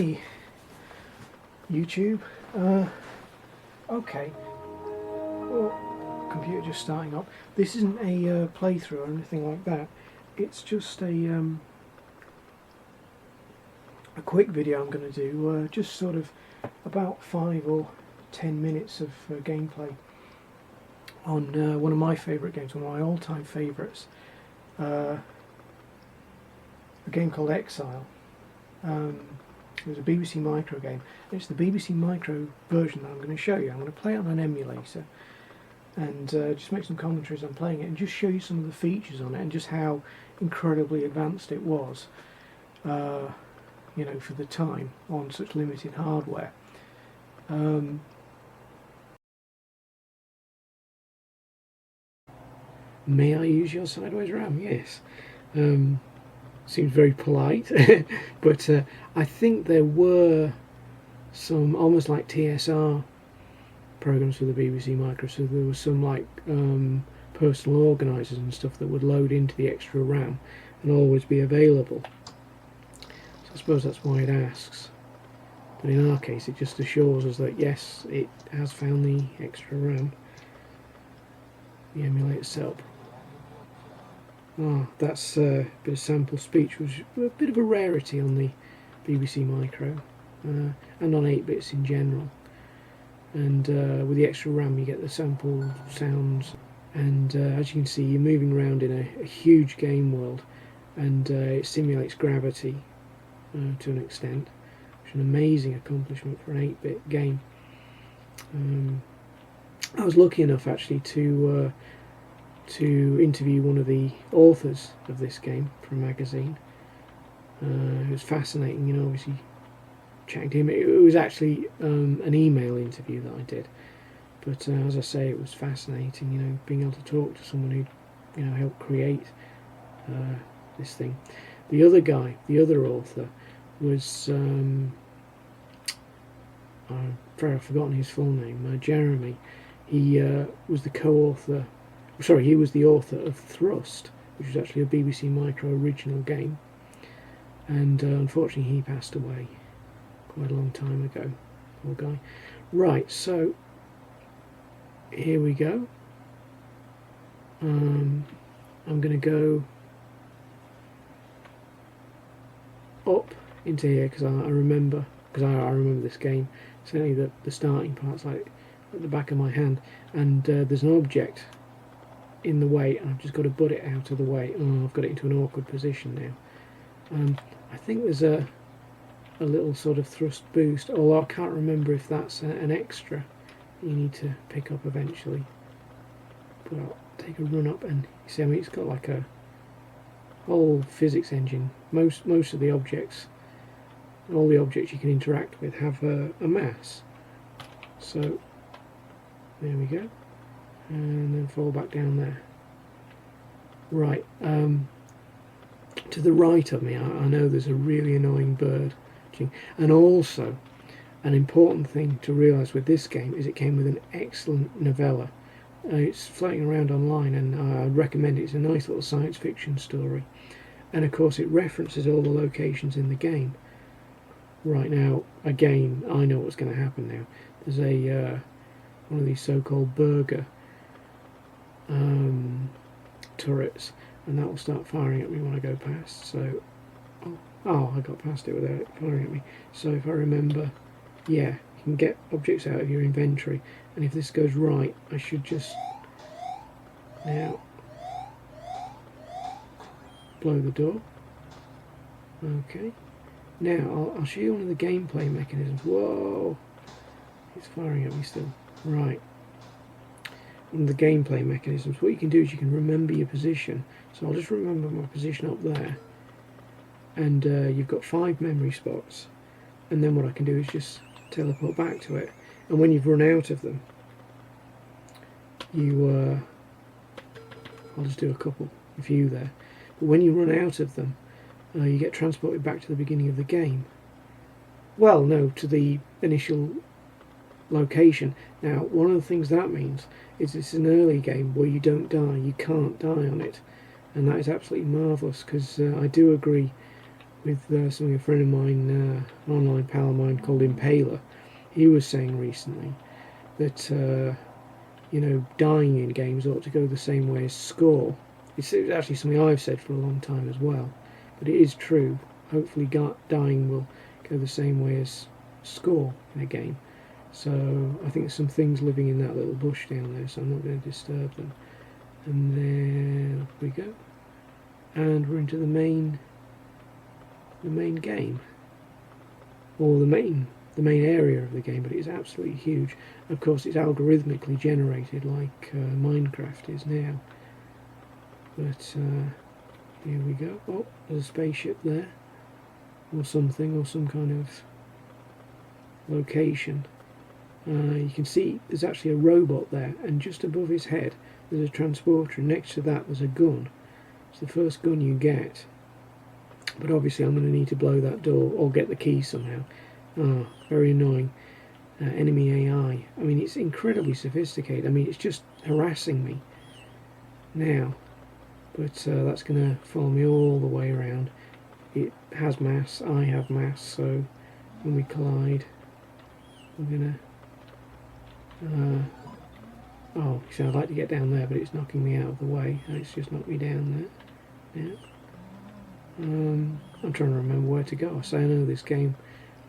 Hey YouTube. Okay, well, computer just starting up. This isn't a playthrough or anything like that. It's just a quick video I'm going to do, just sort of about 5 or 10 minutes of gameplay on one of my favourite games, one of my all-time favourites, a game called Exile. It was a BBC Micro game. It's the BBC Micro version that I'm going to show you. I'm going to play it on an emulator and just make some commentaries on playing it and just show you some of the features on it and just how incredibly advanced it was, you know, for the time on such limited hardware. May I use your sideways RAM? Yes. Seems very polite, but I think there were some almost like TSR programs for the BBC Micro, so there was some like personal organisers and stuff that would load into the extra RAM and always be available. So I suppose that's why it asks, but in our case it just assures us that yes, it has found the extra RAM. The emulator setup. That's a bit of sample speech, which was a bit of a rarity on the BBC Micro and on 8-bits in general. And with the extra RAM you get the sample sounds, and as you can see you're moving around in a huge game world, and it simulates gravity to an extent, which is an amazing accomplishment for an 8-bit game. I was lucky enough actually to interview one of the authors of this game for a magazine. It was fascinating, you know, obviously chatting to him. It was actually an email interview that I did, but as I say, it was fascinating, you know, being able to talk to someone who, you know, helped create this thing. The other guy, the other author, was I've forgotten his full name, Jeremy. He was the co-author. Sorry, he was the author of Thrust, which was actually a BBC Micro original game, and unfortunately he passed away quite a long time ago, poor guy. Right, so here we go. I'm going to go up into here because I remember this game. Certainly the starting part's like at the back of my hand, and there's an object in the way, and I've just got to butt it out of the way. Oh, I've got it into an awkward position now. I think there's a little sort of thrust boost, although I can't remember if that's an extra you need to pick up eventually. But I'll take a run up, and you see, I mean, it's got like a whole physics engine. Most of the objects, all the objects you can interact with, have a mass. So there we go. And then fall back down there. Right, to the right of me, I know there's a really annoying bird. And also, an important thing to realise with this game is it came with an excellent novella. It's floating around online, and I'd recommend it. It's a nice little science fiction story. And of course it references all the locations in the game. Right now, again, I know what's going to happen now. There's a one of these so-called burger turrets, and that will start firing at me when I go past. So, oh, I got past it without it firing at me. So if I remember, yeah, you can get objects out of your inventory, and if this goes right, I should just now blow the door. Okay, now I'll show you one of the gameplay mechanisms. Whoa, it's firing at me still. Right. One of the gameplay mechanisms, what you can do is you can remember your position. So I'll just remember my position up there, and you've got 5 memory spots, and then what I can do is just teleport back to it, and when you've run out of them, you I'll just do a couple, a few there, but when you run out of them, you get transported back to the beginning of the game. Well, no, to the initial location. Now, one of the things that means is it's an early game where you don't die, you can't die on it, and that is absolutely marvellous, because I do agree with something a friend of mine, an online pal of mine called Impaler. He was saying recently that you know, dying in games ought to go the same way as score. It's actually something I've said for a long time as well, but it is true. Hopefully dying will go the same way as score in a game. So I think there's some things living in that little bush down there, so I'm not going to disturb them. And there we go. And we're into the main game, or the main area of the game, but it's absolutely huge. Of course, it's algorithmically generated like Minecraft is now. But here we go. Oh, there's a spaceship there, or something, or some kind of location. You can see there's actually a robot there, and just above his head there's a transporter, and next to that there's a gun. It's the first gun you get, but obviously I'm going to need to blow that door or get the key somehow. Ah, very annoying. Enemy AI. I mean, it's incredibly sophisticated. I mean, it's just harassing me now, but that's going to follow me all the way around. It has mass, I have mass, so when we collide, we're going to... oh, see, I'd like to get down there, but it's knocking me out of the way. It's just knocked me down there. Yeah. I'm trying to remember where to go. I say I know this game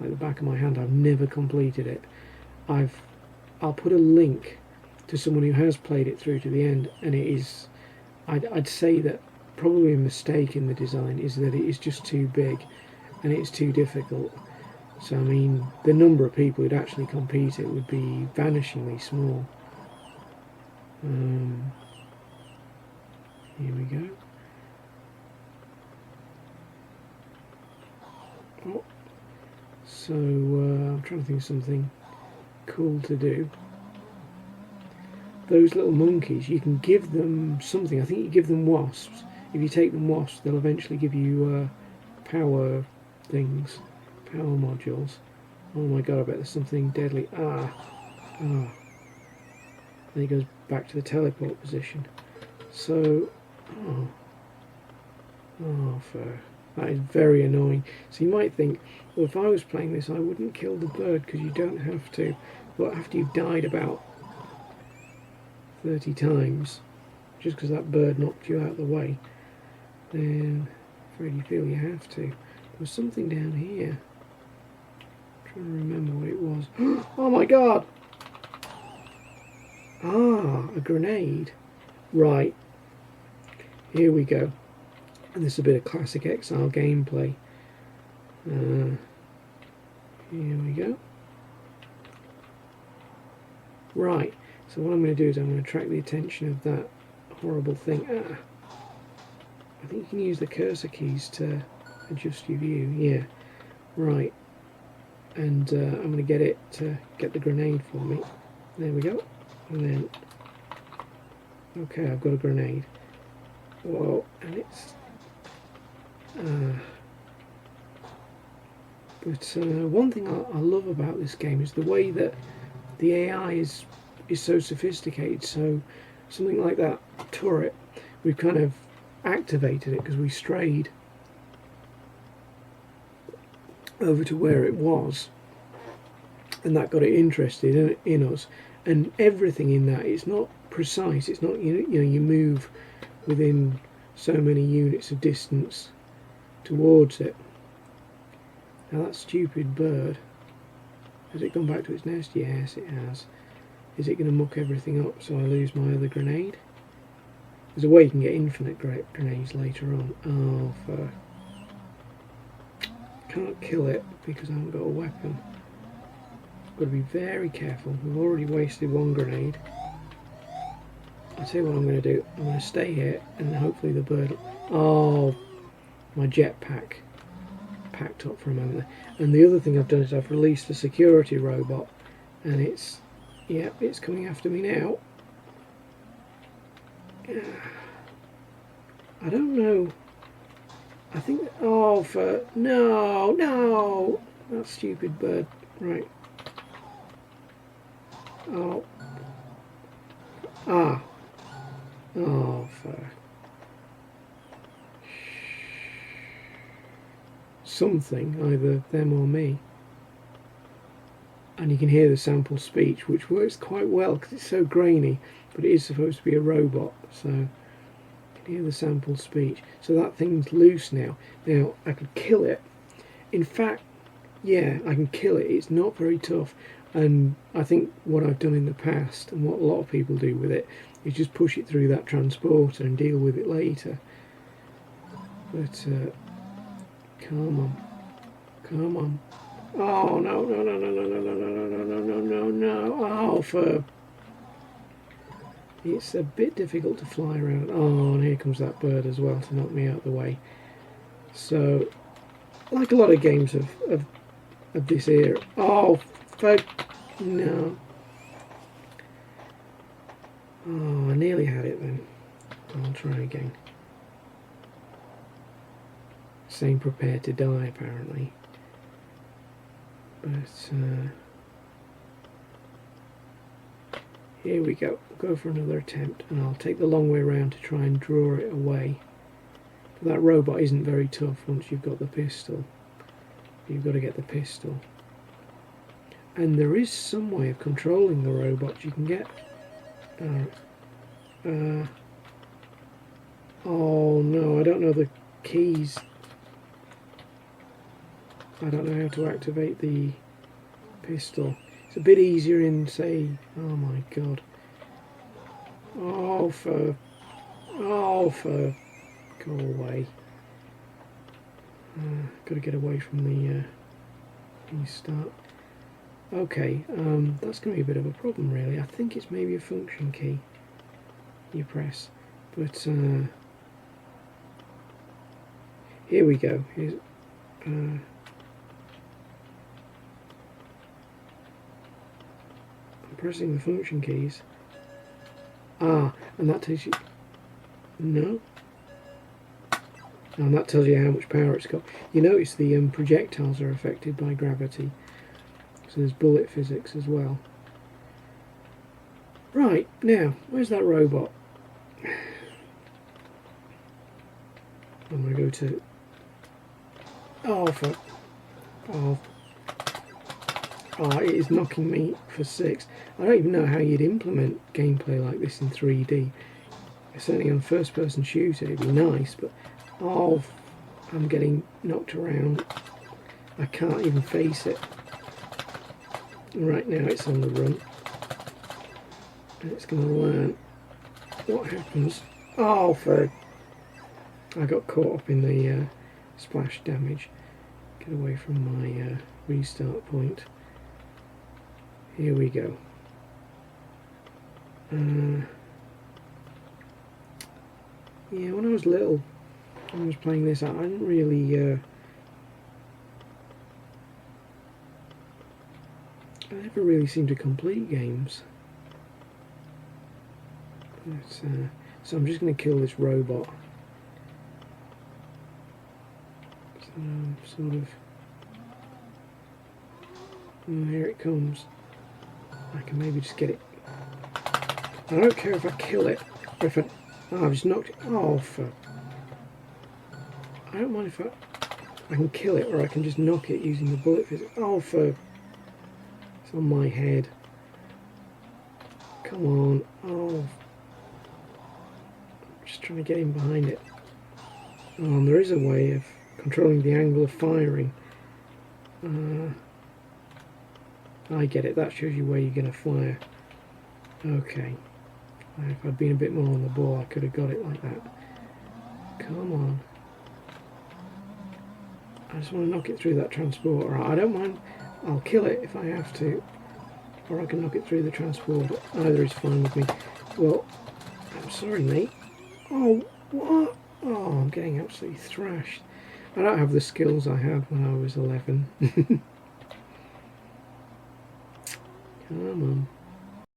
like the back of my hand. I've never completed it. I'll put a link to someone who has played it through to the end, and it is, I'd say that probably a mistake in the design is that it is just too big and it's too difficult. So I mean, the number of people who'd actually compete it would be vanishingly small. Here we go. Oh. So I'm trying to think of something cool to do. Those little monkeys, you can give them something. I think you give them wasps. If you take them wasps, they'll eventually give you power things, power modules. Oh my god, I bet there's something deadly. Ah. Then he goes back to the teleport position. So, that is very annoying. So you might think, well, if I was playing this, I wouldn't kill the bird because you don't have to. But after you've died about 30 times, just because that bird knocked you out of the way, then I'm afraid you feel you have to. There was something down here. I'm trying to remember what it was. Oh my god! Ah, a grenade. Right. Here we go. And this is a bit of classic Exile gameplay. Here we go. Right. So what I'm going to do is I'm going to attract the attention of that horrible thing. I think you can use the cursor keys to adjust your view. Yeah. Right. And I'm going to get it to get the grenade for me. There we go. And then... okay, I've got a grenade. Whoa. And it's... but one thing I love about this game is the way that the AI is so sophisticated. So something like that turret, we've kind of activated it because we strayed over to where it was, and that got it interested in us. And everything in that, it's not precise. It's not, you know, you move within so many units of distance towards it. Now that stupid bird, has it gone back to its nest? Yes, it has. Is it going to muck everything up so I lose my other grenade? There's a way you can get infinite grenades later on. Oh, fuck. Can't kill it because I haven't got a weapon. Got to be very careful. We've already wasted one grenade. I'll tell you what I'm going to do. I'm going to stay here and hopefully the bird... oh, my jetpack packed up for a moment. And the other thing I've done is I've released the security robot, and it's... yep, it's coming after me now. I don't know. I think... oh, for... no, no! That stupid bird. Right. Oh. Ah. Oh, fuck. something, either them or me. And you can hear the sample speech, which works quite well because it's so grainy, but it is supposed to be a robot, so you can hear the sample speech. So that thing's loose now. Now I could kill it. In fact, yeah, I can kill it. It's not very tough, and I think what I've done in the past, and what a lot of people do with it, is just push it through that transporter and deal with it later. But come on, come on. Oh no no no no no no no no no no no no no! Oh, for it's a bit difficult to fly around. Oh, and here comes that bird as well to knock me out of the way. So, like a lot of games of this era. Oh, fuck no! Oh, I nearly had it then. I'll try again. Saying prepare to die, apparently. But here we go. Go for another attempt, and I'll take the long way around to try and draw it away. But that robot isn't very tough once you've got the pistol. You've got to get the pistol. And there is some way of controlling the robot. You can get... oh no, I don't know the keys. I don't know how to activate the pistol. It's a bit easier in, say, oh my god. Oh, for... Go away. Got to get away from the start. Okay, that's going to be a bit of a problem, really. I think it's maybe a function key you press. But, here we go. Here's... pressing the function keys. Ah, and that tells you... No? And that tells you how much power it's got. You notice the projectiles are affected by gravity. So there's bullet physics as well. Right, now, where's that robot? I'm going to go to... Oh, fuck. Oh. Oh, it is knocking me for 6. I don't even know how you'd implement gameplay like this in 3D. Certainly on first person shooter it'd be nice, but oh, I'm getting knocked around. I can't even face it. Right now it's on the run. And it's going to learn what happens. Oh, for... I got caught up in the splash damage. Get away from my restart point. Here we go. Yeah, when I was little, when I was playing this, I didn't really... I never really seemed to complete games. But, so I'm just going to kill this robot. So, sort of... here it comes. I can maybe just get it. I don't care if I kill it, or if I've just knocked it off. I don't mind if I can kill it, or I can just knock it using the bullet physics. Oh, for... It's on my head. Come on. Oh. I'm just trying to get in behind it. Oh, and there is a way of controlling the angle of firing. I get it, that shows you where you're going to fire. Okay. If I'd been a bit more on the ball, I could have got it like that. Come on. I just want to knock it through that transporter. I don't mind. I'll kill it if I have to. Or I can knock it through the transporter. Either is fine with me. Well, I'm sorry, mate. Oh, what? Oh, I'm getting absolutely thrashed. I don't have the skills I had when I was 11. Come on.